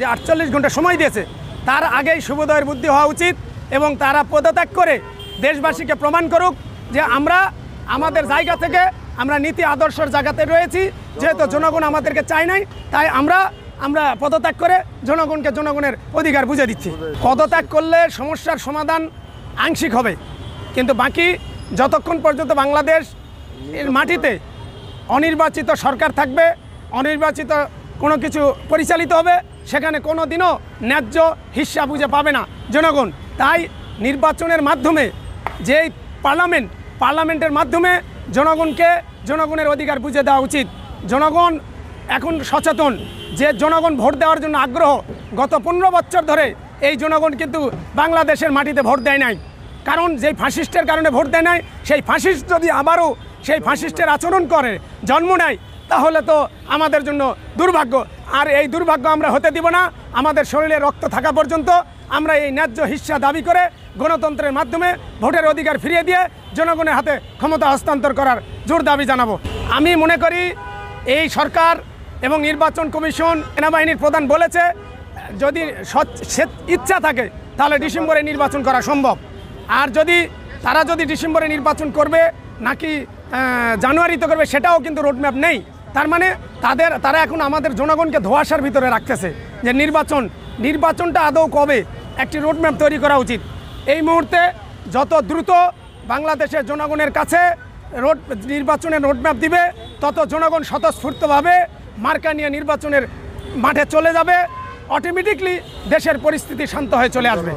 যে 48 ঘন্টা সময় দিয়েছে তার আগেই শুভোদয়ের বুদ্ধি হওয়া উচিত এবং তারা পদত্যাগ করে দেশবাসীকে প্রমাণ করুক যে আমরা আমাদের জায়গা থেকে আমরা নীতি আদর্শের জায়গাতে রয়েছি। যেহেতু জনগণ আমাদেরকে চায় নাই, তাই আমরা পদত্যাগ করে জনগণকে জনগণের অধিকার বুঝে দিচ্ছি। পদত্যাগ করলে সমস্যার সমাধান আংশিক হবে, কিন্তু বাকি যতক্ষণ পর্যন্ত বাংলাদেশ এর মাটিতে অনির্বাচিত সরকার থাকবে, অনির্বাচিত কোনো কিছু পরিচালিত হবে, সেখানে কোনো দিনও ন্যায্য হিস্সা বুঝে পাবে না জনগণ। তাই নির্বাচনের মাধ্যমে যেই পার্লামেন্টের মাধ্যমে জনগণকে জনগণের অধিকার বুঝে দেওয়া উচিত। জনগণ এখন সচেতন, যে জনগণ ভোট দেওয়ার জন্য আগ্রহ। গত 15 বছর ধরে এই জনগণ কিন্তু বাংলাদেশের মাটিতে ভোট দেয় নাই, কারণ যেই ফাসিস্টের কারণে ভোট দেয় নাই, সেই ফাসিস্ট যদি আবারও সেই ফাসিস্টের আচরণ করে জন্ম নেয়, তাহলে তো আমাদের জন্য দুর্ভাগ্য। আর এই দুর্ভাগ্য আমরা হতে দিব না। আমাদের শরীরে রক্ত থাকা পর্যন্ত আমরা এই ন্যায্য হিস্সা দাবি করে গণতন্ত্রের মাধ্যমে ভোটের অধিকার ফিরিয়ে দিয়ে জনগণের হাতে ক্ষমতা হস্তান্তর করার জোর দাবি জানাবো। আমি মনে করি এই সরকার এবং নির্বাচন কমিশন, সেনাবাহিনীর প্রধান বলেছে যদি ইচ্ছা থাকে তাহলে ডিসেম্বরে নির্বাচন করা সম্ভব। আর তারা যদি ডিসেম্বরে নির্বাচন করবে নাকি জানুয়ারিতে করবে, সেটাও কিন্তু রোডম্যাপ নেই। তার মানে তারা এখন আমাদের জনগণকে ধোঁয়াশার ভিতরে রাখতেছে যে নির্বাচনটা আদৌ কবে, একটি রোডম্যাপ তৈরি করা উচিত। এই মুহূর্তে যত দ্রুত বাংলাদেশের জনগণের কাছে নির্বাচনের রোডম্যাপ দিবে, তত জনগণ স্বতঃস্ফূর্তভাবে মার্কা নিয়ে নির্বাচনের মাঠে চলে যাবে। অটোমেটিকলি দেশের পরিস্থিতি শান্ত হয়ে চলে আসবে।